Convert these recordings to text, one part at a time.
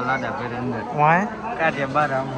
લાડા ફેર અંદર વાય કાઢ્યા બાર આમ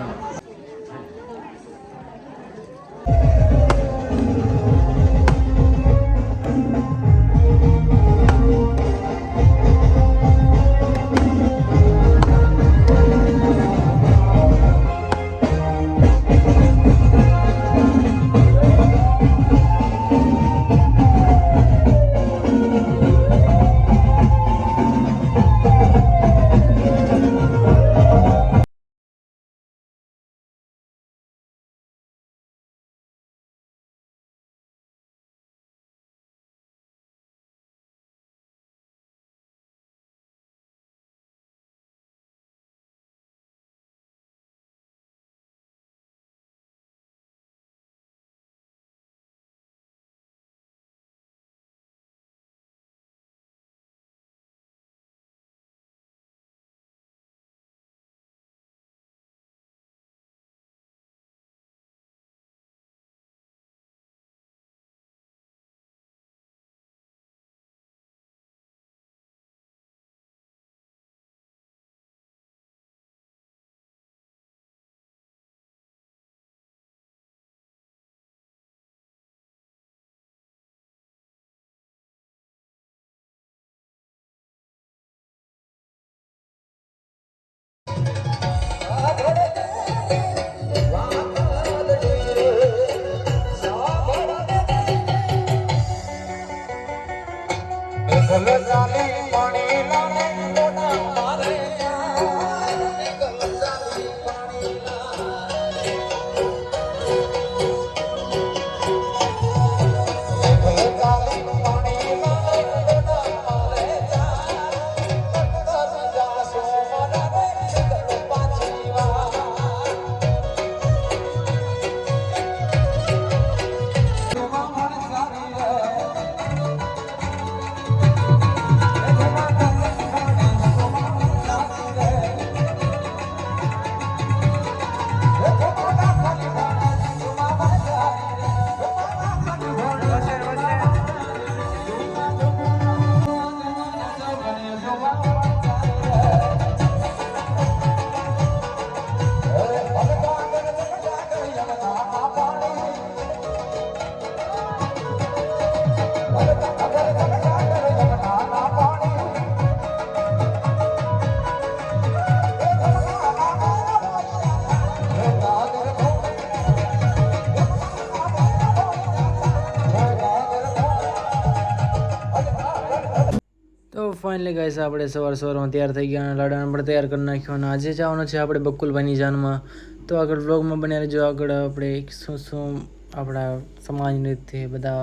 તો ફાઇનલી ગાઈસ આપણે સવારમાં તૈયાર થઈ ગયા અને લાડાને પણ તૈયાર કરી નાખ્યો અને આજે જવાનું છે આપણે બકુલભાઈની જાનમાં. તો આગળ વ્લોગમાં બન્યા રહેજો. આગળ આપણે શું આપણા સમાજ નૃત્ય બધા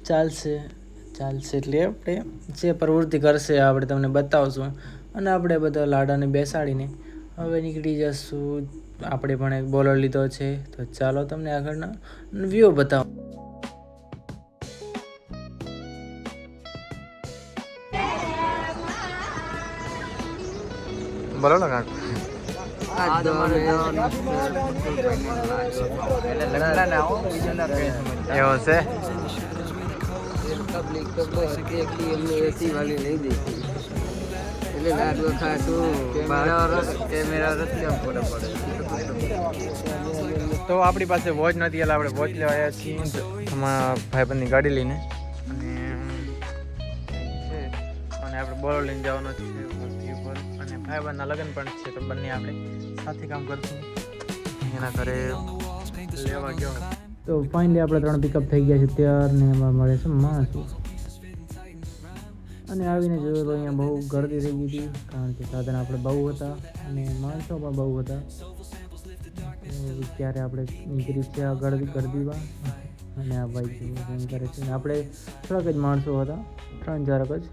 ચાલશે એટલે આપણે જે પ્રવૃત્તિ કરશે આપણે તમને બતાવશું અને આપણે બધા લાડાને બેસાડીને હવે નીકળી જશું. આપણે પણ એક બોલર લીધો છે તો ચાલો તમને આગળના વ્યૂ બતાવો. બોલો ને કાંક એવું છે. તો આપણી પાસે વોચ નથી એટલે આપણે વોચ લેવા આવ્યા છીએ અમારા ભાઈબંધની ગાડી લઈને અને આપણે બોલો લઈને જવાનો છે ઉપર અને ભાઈબંધના લગ્ન પણ છે તો બંને આપણે સાથે કામ કરશું. એના ઘરે લેવા ગયો તો ફાઇનલી આપણે 3 પિકઅપ થઈ ગયા છે ત્યાર ને એમાં મળે છે માણસો અને આવીને જોયું તો અહીંયા બહુ ગરદી થઈ ગઈ હતી કારણ કે સાધન આપણે બહુ હતા અને માણસો પણ બહુ હતા. ત્યારે આપણે નીકળી છે આ ગરદીમાં અને આ ભાઈ ફોન કરે છે. આપણે થોડાક જ માણસો હતા 3-4 જ.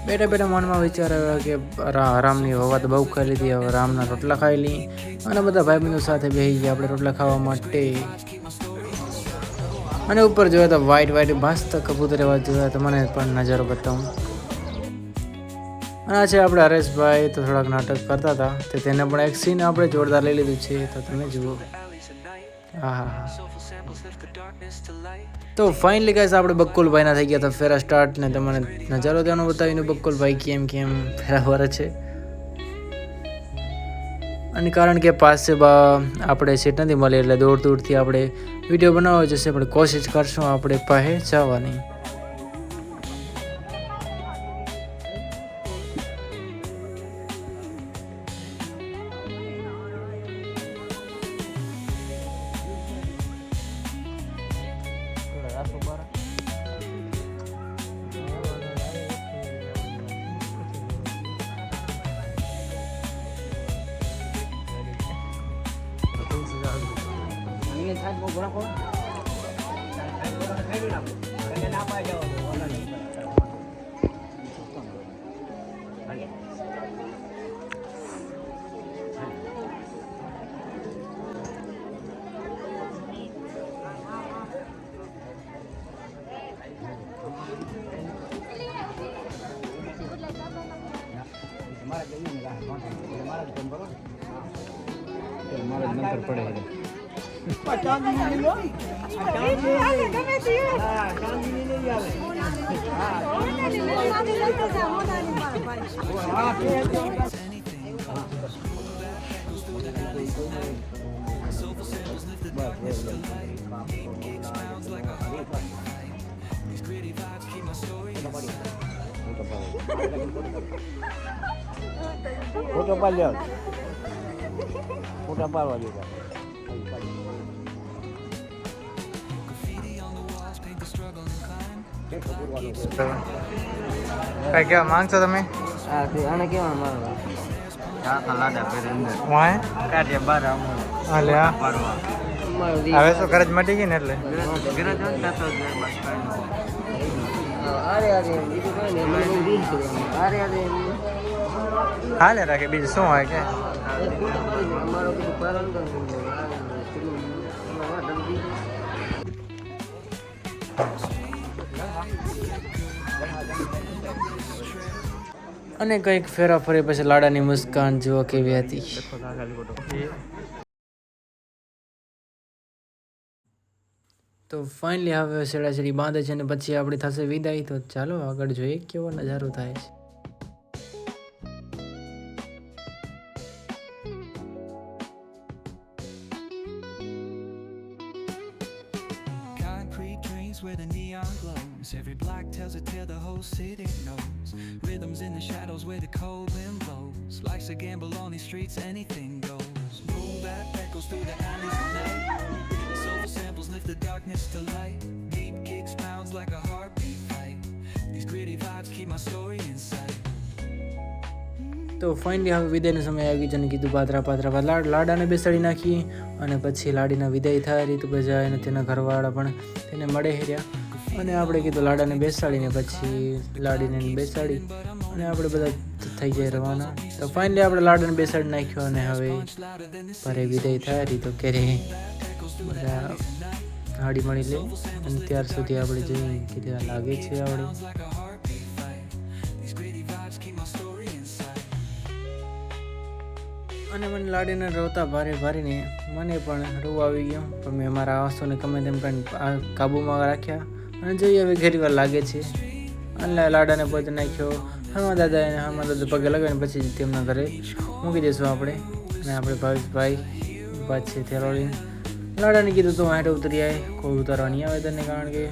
બેઠા બેઠા મનમાં વિચાર આવ્યો કે રામની હવા તો બહુ ખાઈ લીધી, હવે રામના રોટલા ખાઈ લઈ. અને બધા ભાઈબંધો સાથે બેસી ગયા આપણે રોટલા ખાવા માટે. અને ઉપર જોયા તો વ્હાઈટ મસ્ત કબૂતર એવા જોયા તો મને પણ નજારો બતાવું. અને આ છે આપણે હરેશભાઈ, તો થોડાક નાટક કરતા હતા તો તેને પણ એક સીન આપણે જોરદાર લઈ લીધું છે, તો તમે જુઓ. હા. તો ફાઇનલી ગાઈસ આપણે બક્કુલભાઈના થઈ ગયા હતા ફેરા સ્ટાર્ટ, ને તમને નજારો ત્યાંનો બતાવીને બક્કુલભાઈ કેમ ફેરા વરે છે. અને કારણ કે પાસે આપણે સીટ નથી મળી એટલે દૂરથી આપણે વિડીયો બનાવવો જશે, પણ કોશિશ કરશું આપણે પાસે જવાની. ફોટો પાડ્યો, ફોટા પાડવા દીધા. કઈ કેવા માંગશો તમે? આને કેવા મારવા? લાડા ફેર અંદર વાય કાઢે બાર આમ હાલ્યા પાડવા. હવે શું ગરજ મટી ગઈ ને એટલે ગરજ વંતા તો બસ હાલે રાખે બીજું શું હોય કે. અને કંઈક ફેરા ફરી પછી લાડાની મુસ્કાન જુઓ કેવી હતી. તો ફાઇનલી હવે છેડાછેડી બાંધે છે અને પછી આપણી થશે વિદાય. તો ચાલો આગળ જોઈએ કેવો નજારો થાય છે. Where the neon glows, every block tells a tale the whole city knows. Rhythms in the shadows where the cold wind blows. Life's a gamble on these streets, anything goes. Boom bap echoes through the alleys at night. Soul samples lift the darkness to light. Deep kicks pounds like a heartbeat fight. These gritty vibes keep my story inside. તો finally હવે વિદાયનો સમય આવી ગયો અને કીધું પાત્રા લાડાને બેસાડી નાખી અને પછી લાડીના વિદાય થાય રીતુ બજાય અને તેના ઘરવાળા પણ તેને મળે હેર્યા. અને આપણે કીધું લાડાને બેસાડીને પછી લાડીને બેસાડી અને આપણે બધા થઈ જાય રવાના. તો ફાઇનલી આપણે લાડાને બેસાડી નાખ્યો અને હવે ઘરે વિદાય થાય રીતો ક્યારે બધા હાડી મળી લે. અને ત્યાર સુધી આપણે જોઈએ કે લાગે છે આપણે. અને મને લાડીને રોતા ભારીને મને પણ રોવું આવી ગયો, પણ મેં મારા આંસુને ગમે તેમ કરીને કાબૂમાં રાખ્યા. અને જોઈએ હવે ઘણી વાર લાગે છે. અને લાડાને પોતે નાખ્યો હનુમાન દાદા પગે લગાવીને પછી તેમના ઘરે મૂકી દઈશું આપણે. અને આપણે ભાવેશભાઈ બાદ છે થેરોલીને લાડાને કીધું તો હાટે ઉતરી આવે, કોઈ ઉતારવા નહીં આવે તને, કારણ કે